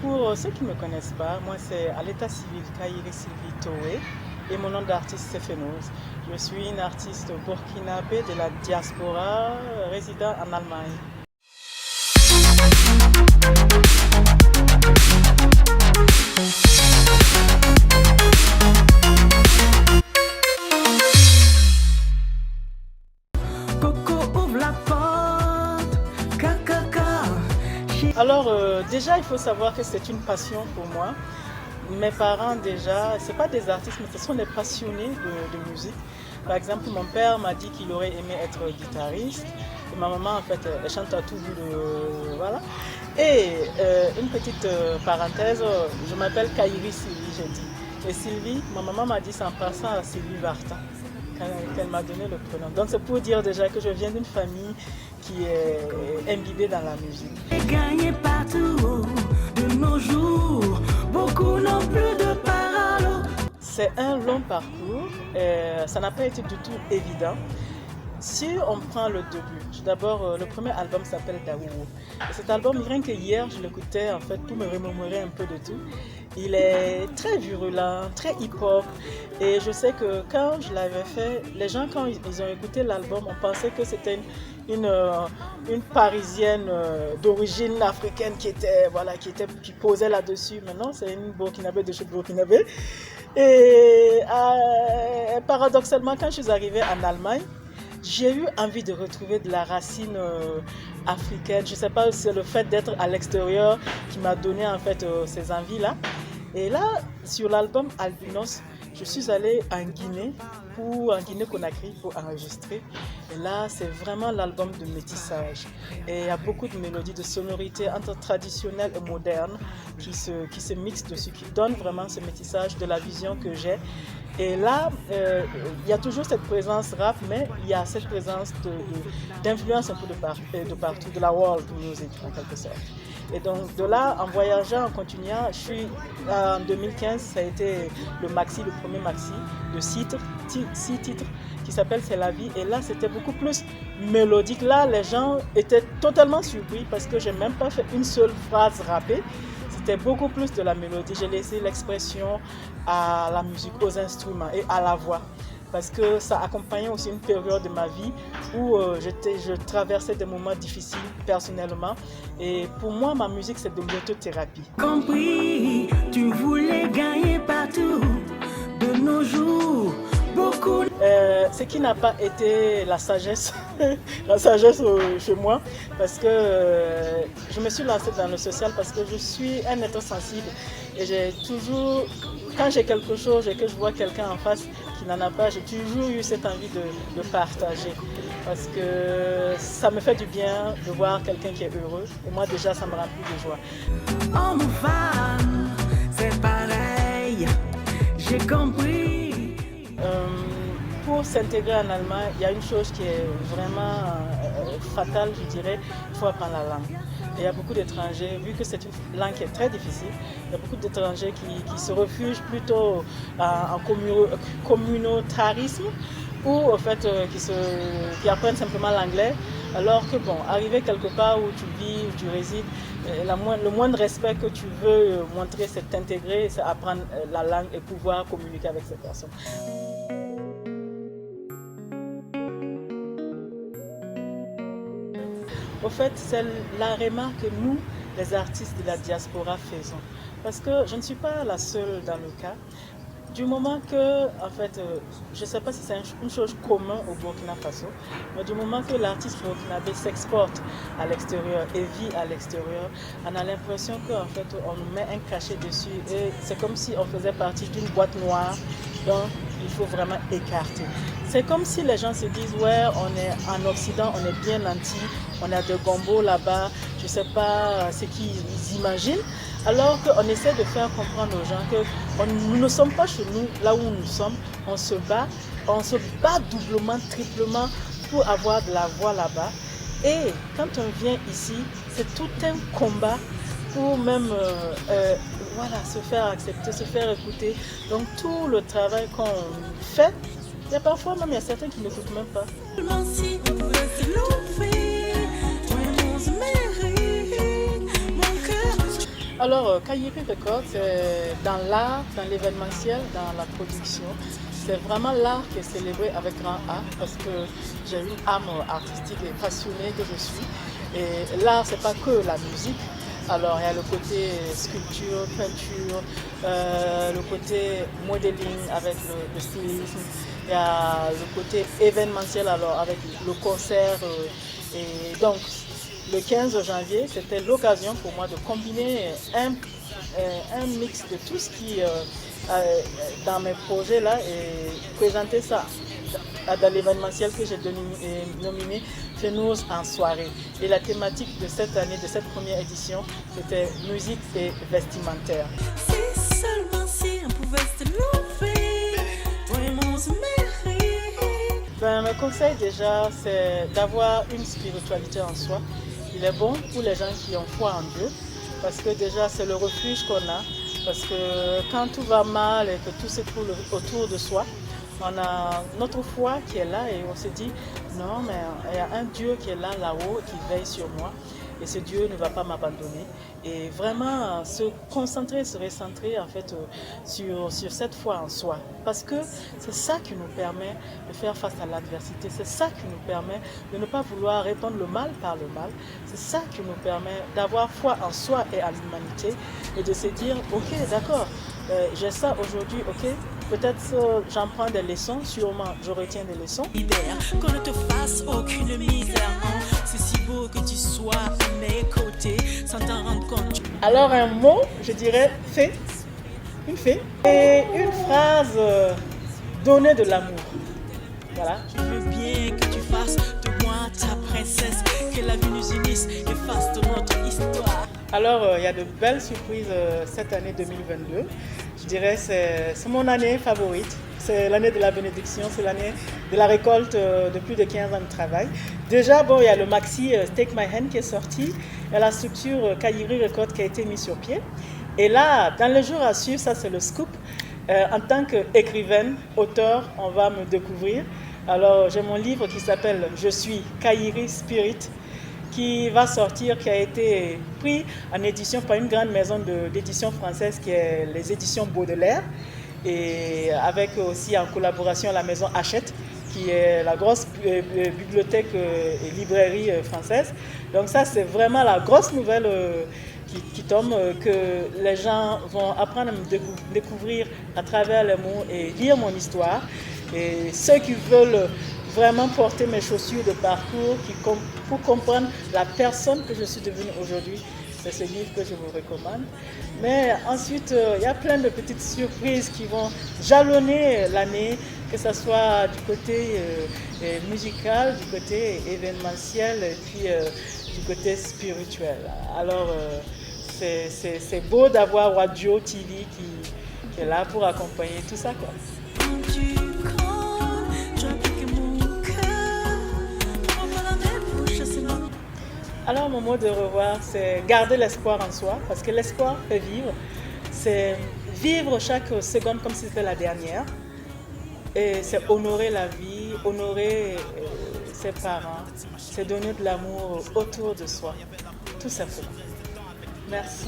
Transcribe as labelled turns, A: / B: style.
A: Pour ceux qui ne me connaissent pas, moi c'est à l'état civil Kairi Sylvie Toé et mon nom d'artiste c'est Fenoz. Je suis une artiste burkinabé de la diaspora résidant en Allemagne. Alors déjà il faut savoir que c'est une passion pour moi. Mes parents déjà, ce pas des artistes mais ce sont des passionnés de musique. Par exemple mon père m'a dit qu'il aurait aimé être guitariste. Et ma maman en fait elle chante à tout bout de... Voilà. Et une petite parenthèse, je m'appelle Kairi Sylvie, j'ai dit. Et Sylvie, ma maman m'a dit c'est en passant à Sylvie Vartan qu'elle m'a donné le prénom. Donc c'est pour dire déjà que je viens d'une famille qui est imbibée dans la musique.
B: Gagné partout de nos jours, beaucoup n'ont plus de paroles.
A: C'est un long parcours, ça n'a pas été du tout évident. Si on prend le début, d'abord le premier album s'appelle Daou. Et cet album, rien que hier, je l'écoutais en fait pour me remémorer un peu de tout. Il est très virulent, très hip-hop. Et je sais que quand je l'avais fait, les gens quand ils ont écouté l'album, on pensait que c'était une Parisienne d'origine africaine qui posait là-dessus. Maintenant, c'est une Burkinabé de chez Burkinabé. Et paradoxalement, quand je suis arrivée en Allemagne, j'ai eu envie de retrouver de la racine africaine. Je ne sais pas si c'est le fait d'être à l'extérieur qui m'a donné en fait ces envies-là. Et là, sur l'album Albinos, je suis allée en Guinée-Conakry pour enregistrer. Et là, c'est vraiment l'album de métissage. Et il y a beaucoup de mélodies, de sonorités entre traditionnelles et modernes qui se mixent dessus, qui donnent vraiment ce métissage de la vision que j'ai. Et là, il y a toujours cette présence rap, mais il y a cette présence d'influence un peu de partout, de la world music en quelque sorte. Et donc de là, en voyageant, en continuant, en 2015, ça a été le premier maxi de 6 titres qui s'appelle C'est la vie. Et là, c'était beaucoup plus mélodique. Là, les gens étaient totalement surpris parce que j'ai même pas fait une seule phrase rappée. C'était beaucoup plus de la mélodie. J'ai laissé l'expression à la musique, aux instruments et à la voix. Parce que ça accompagnait aussi une période de ma vie où je traversais des moments difficiles personnellement. Et pour moi, ma musique, c'est de l'autothérapie.
B: Compris, tu voulais gagner partout de nos jours. Beaucoup.
A: Ce qui n'a pas été la sagesse, chez moi, parce que je me suis lancée dans le social parce que je suis un être sensible et j'ai toujours, quand j'ai quelque chose et que je vois quelqu'un en face qui n'en a pas, j'ai toujours eu cette envie de partager parce que ça me fait du bien de voir quelqu'un qui est heureux et moi déjà ça me remplit de joie.
B: Homme ou femme, c'est pareil, j'ai compris.
A: Pour s'intégrer en Allemagne, il y a une chose qui est vraiment fatale, je dirais, il faut apprendre la langue. Et il y a beaucoup d'étrangers, vu que c'est une langue qui est très difficile, il y a beaucoup d'étrangers qui se refugent plutôt en communautarisme ou au fait qui apprennent simplement l'anglais, alors que bon, arriver quelque part où tu vis, où tu résides, le moindre respect que tu veux montrer, c'est t'intégrer, c'est apprendre la langue et pouvoir communiquer avec ces personnes. Au fait, c'est la remarque que nous, les artistes de la diaspora, faisons. Parce que je ne suis pas la seule dans le cas. Du moment que, en fait, je ne sais pas si c'est une chose commune au Burkina Faso, mais du moment que l'artiste burkinabé s'exporte à l'extérieur et vit à l'extérieur, on a l'impression qu'en fait, on nous met un cachet dessus et c'est comme si on faisait partie d'une boîte noire, donc il faut vraiment écarter. C'est comme si les gens se disent, ouais, on est en Occident, on est bien nantis, on a de gombo là-bas, je ne sais pas ce qu'ils imaginent. Alors qu'on essaie de faire comprendre aux gens que nous ne sommes pas chez nous, là où nous sommes, on se bat doublement, triplement pour avoir de la voix là-bas. Et quand on vient ici, c'est tout un combat pour même se faire accepter, se faire écouter. Donc tout le travail qu'on fait, il y a parfois même certains qui n'écoutent même pas. Alors, Kayiri Records, c'est dans l'art, dans l'événementiel, dans la production. C'est vraiment l'art qui est célébré avec grand A parce que j'ai une âme artistique et passionnée que je suis. Et l'art, c'est pas que la musique. Alors, il y a le côté sculpture, peinture, le côté modeling avec le stylisme. Il y a le côté événementiel alors avec le concert. Et donc, le 15 janvier, c'était l'occasion pour moi de combiner un mix de tout ce qui dans mes projets là et présenter ça dans l'événementiel que j'ai nominé Fenous en soirée. Et la thématique de cette année, de cette première édition, c'était musique et vestimentaire.
B: Si seulement si on pouvait se lever, vraiment se mériter.
A: Ben, mon conseil déjà, c'est d'avoir une spiritualité en soi. Il est bon pour les gens qui ont foi en Dieu, parce que déjà c'est le refuge qu'on a. Parce que quand tout va mal et que tout s'écroule autour de soi, on a notre foi qui est là et on se dit non mais il y a un Dieu qui est là-haut qui veille sur moi et ce Dieu ne va pas m'abandonner et vraiment se concentrer, se recentrer en fait sur cette foi en soi parce que c'est ça qui nous permet de faire face à l'adversité, c'est ça qui nous permet de ne pas vouloir répondre le mal par le mal, c'est ça qui nous permet d'avoir foi en soi et en l'humanité et de se dire ok d'accord, j'ai ça aujourd'hui, ok. Peut-être j'en prends des leçons, sûrement je retiens des leçons.
B: Qu'on ne te fasse aucune misère, c'est si beau que tu sois à mes côtés sans t'en rendre compte.
A: Alors un mot, je dirais fée, une fée, et une phrase donnée de l'amour. Voilà.
B: Je veux bien que tu fasses de moi ta princesse, que la vie nous unisse et fasse de notre histoire.
A: Alors il y a de belles surprises cette année 2022. Je dirais que c'est mon année favorite. C'est l'année de la bénédiction, c'est l'année de la récolte de plus de 15 ans de travail. Déjà, bon, il y a le maxi Take My Hand qui est sorti. Il y a la structure Kayiri Records qui a été mise sur pied. Et là, dans les jours à suivre, ça c'est le scoop. En tant qu'écrivaine, auteur, on va me découvrir. Alors, j'ai mon livre qui s'appelle Je suis Kayiri Spirit, qui va sortir, qui a été pris en édition par une grande maison d'édition française qui est les éditions Baudelaire et avec aussi en collaboration la maison Hachette qui est la grosse bibliothèque et librairie française. Donc ça c'est vraiment la grosse nouvelle qui tombe, que les gens vont apprendre à me découvrir à travers les mots et lire mon histoire. Et ceux qui veulent vraiment porter mes chaussures de parcours pour comprendre la personne que je suis devenue aujourd'hui. C'est ce livre que je vous recommande. Mais ensuite, il y a plein de petites surprises qui vont jalonner l'année, que ce soit du côté musical, du côté événementiel et puis du côté spirituel. Alors, c'est beau d'avoir Radio TV qui est là pour accompagner tout ça, quoi. Alors mon mot de revoir, c'est garder l'espoir en soi, parce que l'espoir fait vivre. C'est vivre chaque seconde comme si c'était la dernière. Et c'est honorer la vie, honorer ses parents, c'est donner de l'amour autour de soi, tout simplement. Merci.